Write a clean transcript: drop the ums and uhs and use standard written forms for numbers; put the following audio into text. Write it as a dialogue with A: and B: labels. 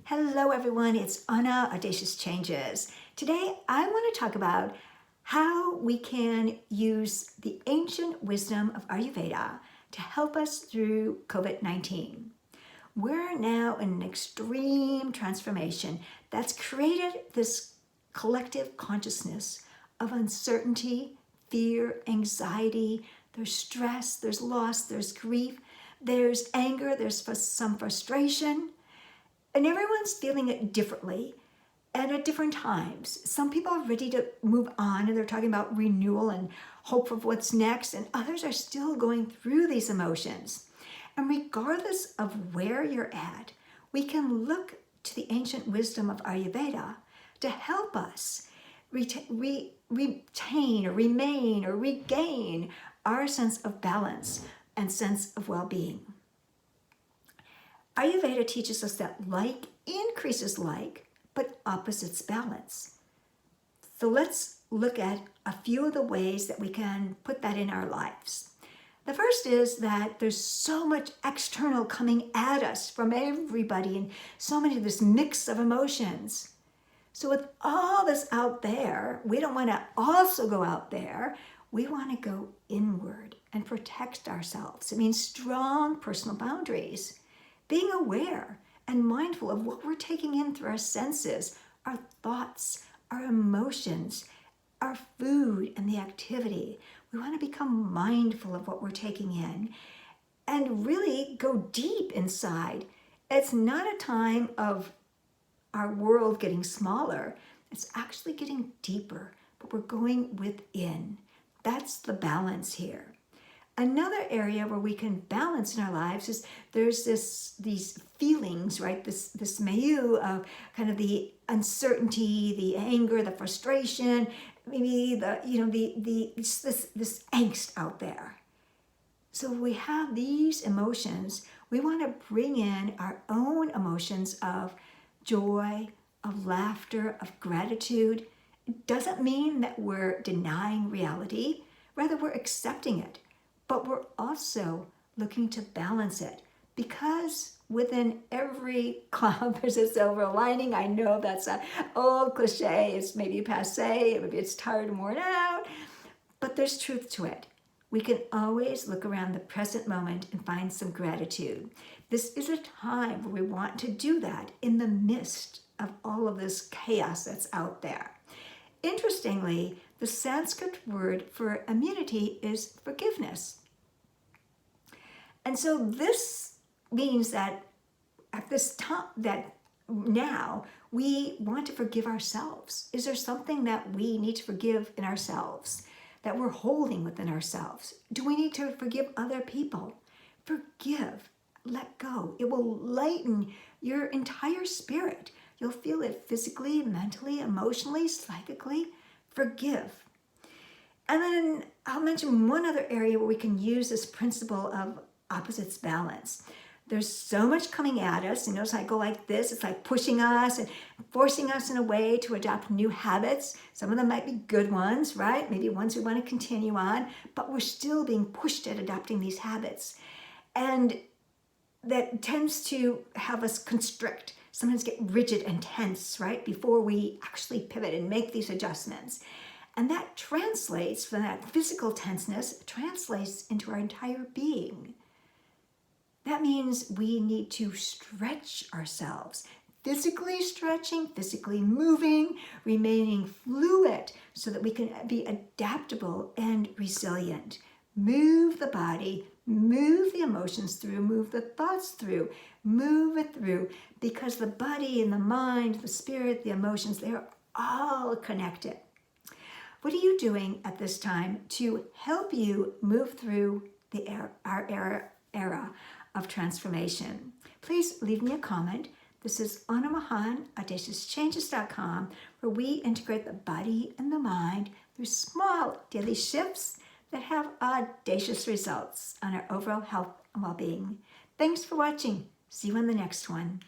A: Hello everyone, it's Anna, Audacious Changes. Today I want to talk about how we can use the ancient wisdom of Ayurveda to help us through COVID-19. We're now in an extreme transformation that's created this collective consciousness of uncertainty, fear, anxiety. There's stress, there's loss, there's grief, there's anger, there's some frustration. And everyone's feeling it differently and at different times. Some people are ready to move on and they're talking about renewal and hope of what's next, and others are still going through these emotions. And regardless of where you're at, we can look to the ancient wisdom of Ayurveda to help us retain or remain or regain our sense of balance and sense of well-being. Ayurveda teaches us that like increases like, but opposites balance. So let's look at a few of the ways that we can put that in our lives. The first is that there's so much external coming at us from everybody and so many of this mix of emotions. So with all this out there, we don't want to also go out there. We want to go inward and protect ourselves. It means strong personal boundaries. Being aware and mindful of what we're taking in through our senses, our thoughts, our emotions, our food, and the activity. We want to become mindful of what we're taking in and really go deep inside. It's not a time of our world getting smaller. It's actually getting deeper, but we're going within. That's the balance here. Another area where we can balance in our lives is there's these feelings, right? This milieu of kind of the uncertainty, the anger, the frustration, maybe this angst out there. So we have these emotions. We want to bring in our own emotions of joy, of laughter, of gratitude. It doesn't mean that we're denying reality. Rather, we're accepting it. But we're also looking to balance it, because within every cloud there's a silver lining. I know that's an old cliche. It's maybe passé, maybe it's tired and worn out, but there's truth to it. We can always look around the present moment and find some gratitude. This is a time where we want to do that in the midst of all of this chaos that's out there. Interestingly, the Sanskrit word for immunity is forgiveness. And so this means that at this time, that now we want to forgive ourselves. Is there something that we need to forgive in ourselves, that we're holding within ourselves? Do we need to forgive other people? Forgive, let go. It will lighten your entire spirit. You'll feel it physically, mentally, emotionally, psychically. Forgive. And then I'll mention one other area where we can use this principle of opposites balance. There's so much coming at us, it's like go like this. It's like pushing us and forcing us in a way to adopt new habits. Some of them might be good ones, right? Maybe ones we want to continue on, but we're still being pushed at adopting these habits. And that tends to have us constrict, sometimes get rigid and tense, right? Before we actually pivot and make these adjustments. And that translates from that physical tenseness, translates into our entire being. That means we need to stretch ourselves, physically stretching, physically moving, remaining fluid so that we can be adaptable and resilient. Move the body, move the emotions through, move the thoughts through, move it through, because the body and the mind, the spirit, the emotions, they're all connected. What are you doing at this time to help you move through our era of transformation? Please leave me a comment. This is Anna Mahan, AudaciousChanges.com, where we integrate the body and the mind through small daily shifts that have audacious results on our overall health and well-being. Thanks for watching. See you on the next one.